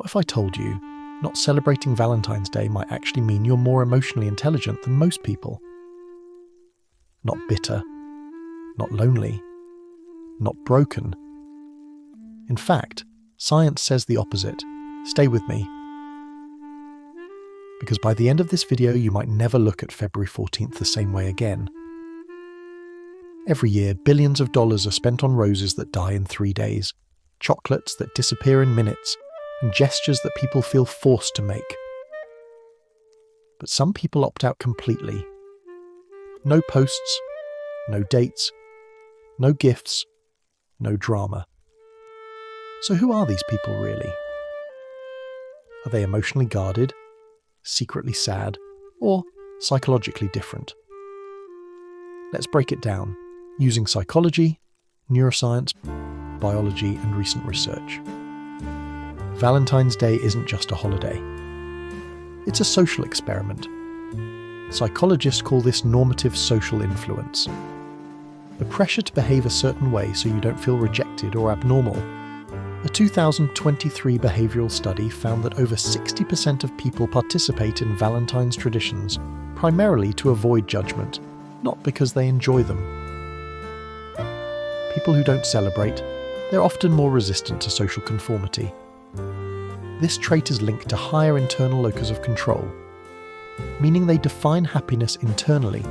What if I told you not celebrating Valentine's Day might actually mean you're more emotionally intelligent than most people? Not bitter, not lonely, not broken. In fact, science says the opposite. Stay with me. Because by the end of this video, you might never look at February 14th the same way again. Every year, billions of dollars are spent on roses that die in 3 days, chocolates that disappear in minutes, and gestures that people feel forced to make. But some people opt out completely. No posts, no dates, no gifts, no drama. So who are these people really? Are they emotionally guarded, secretly sad, or psychologically different? Let's break it down using psychology, neuroscience, biology, and recent research. Valentine's Day isn't just a holiday. It's a social experiment. Psychologists call this normative social influence. The pressure to behave a certain way so you don't feel rejected or abnormal. A 2023 behavioural study found that over 60% of people participate in Valentine's traditions, primarily to avoid judgment, not because they enjoy them. People who don't celebrate, they're often more resistant to social conformity. This trait is linked to higher internal locus of control, meaning they define happiness internally,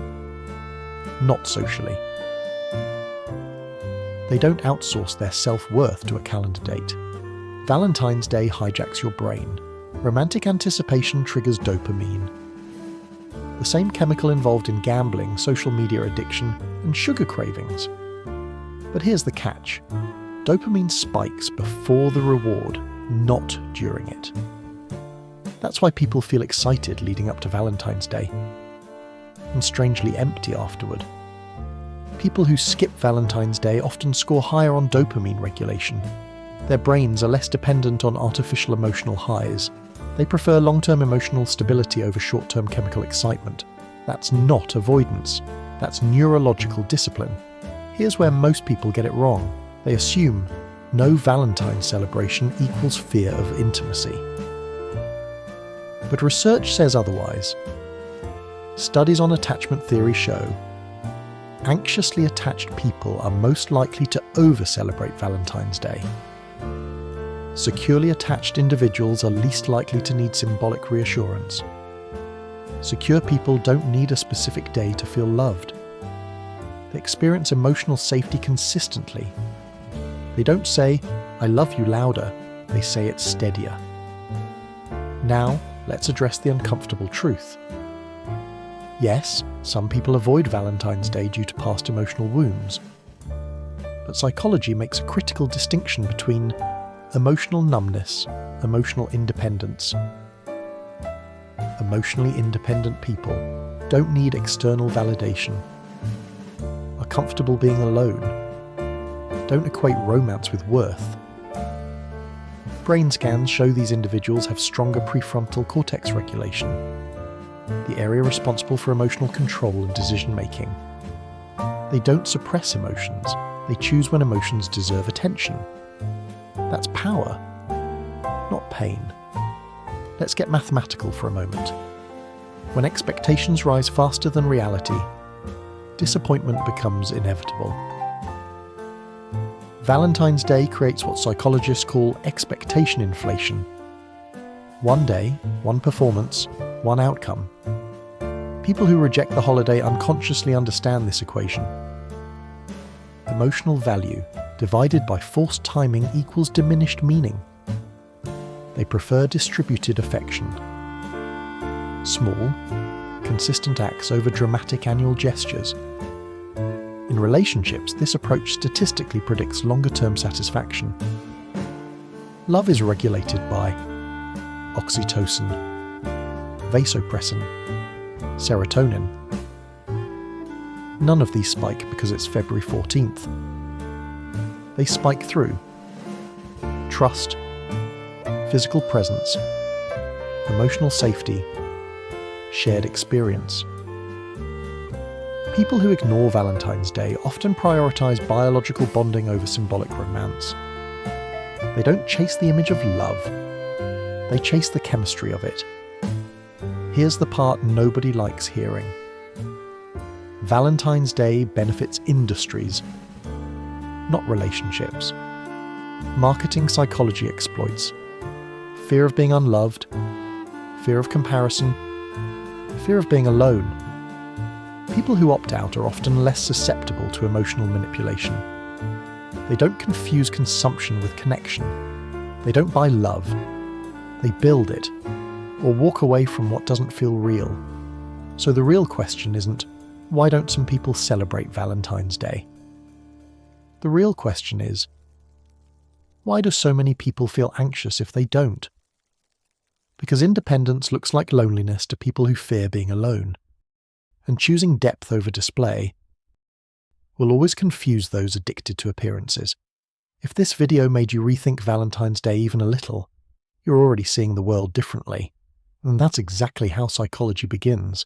not socially. They don't outsource their self-worth to a calendar date. Valentine's Day hijacks your brain. Romantic anticipation triggers dopamine, the same chemical involved in gambling, social media addiction, and sugar cravings. But here's the catch. Dopamine spikes before the reward, not during it. That's why people feel excited leading up to Valentine's Day, and strangely empty afterward. People who skip Valentine's Day often score higher on dopamine regulation. Their brains are less dependent on artificial emotional highs. They prefer long-term emotional stability over short-term chemical excitement. That's not avoidance. That's neurological discipline. Here's where most people get it wrong. They assume no Valentine's celebration equals fear of intimacy. But research says otherwise. Studies on attachment theory show anxiously attached people are most likely to over-celebrate Valentine's Day. Securely attached individuals are least likely to need symbolic reassurance. Secure people don't need a specific day to feel loved. They experience emotional safety consistently. They don't say, "I love you" louder, they say it steadier. Now, let's address the uncomfortable truth. Yes, some people avoid Valentine's Day due to past emotional wounds. But psychology makes a critical distinction between emotional numbness, emotional independence. Emotionally independent people don't need external validation, are comfortable being alone, don't equate romance with worth. Brain scans show these individuals have stronger prefrontal cortex regulation, the area responsible for emotional control and decision-making. They don't suppress emotions, they choose when emotions deserve attention. That's power, not pain. Let's get mathematical for a moment. When expectations rise faster than reality, disappointment becomes inevitable. Valentine's Day creates what psychologists call expectation inflation. One day, one performance, one outcome. People who reject the holiday unconsciously understand this equation. Emotional value divided by forced timing equals diminished meaning. They prefer distributed affection. Small, consistent acts over dramatic annual gestures. In relationships, this approach statistically predicts longer-term satisfaction. Love is regulated by oxytocin, vasopressin, serotonin. None of these spike because it's February 14th. They spike through trust, physical presence, emotional safety, shared experience. People who ignore Valentine's Day often prioritize biological bonding over symbolic romance. They don't chase the image of love. They chase the chemistry of it. Here's the part nobody likes hearing. Valentine's Day benefits industries, not relationships. Marketing psychology exploits fear of being unloved, fear of comparison, fear of being alone. People who opt out are often less susceptible to emotional manipulation. They don't confuse consumption with connection. They don't buy love. They build it, or walk away from what doesn't feel real. So the real question isn't, why don't some people celebrate Valentine's Day? The real question is, why do so many people feel anxious if they don't? Because independence looks like loneliness to people who fear being alone. And choosing depth over display will always confuse those addicted to appearances. If this video made you rethink Valentine's Day even a little, you're already seeing the world differently. And that's exactly how psychology begins.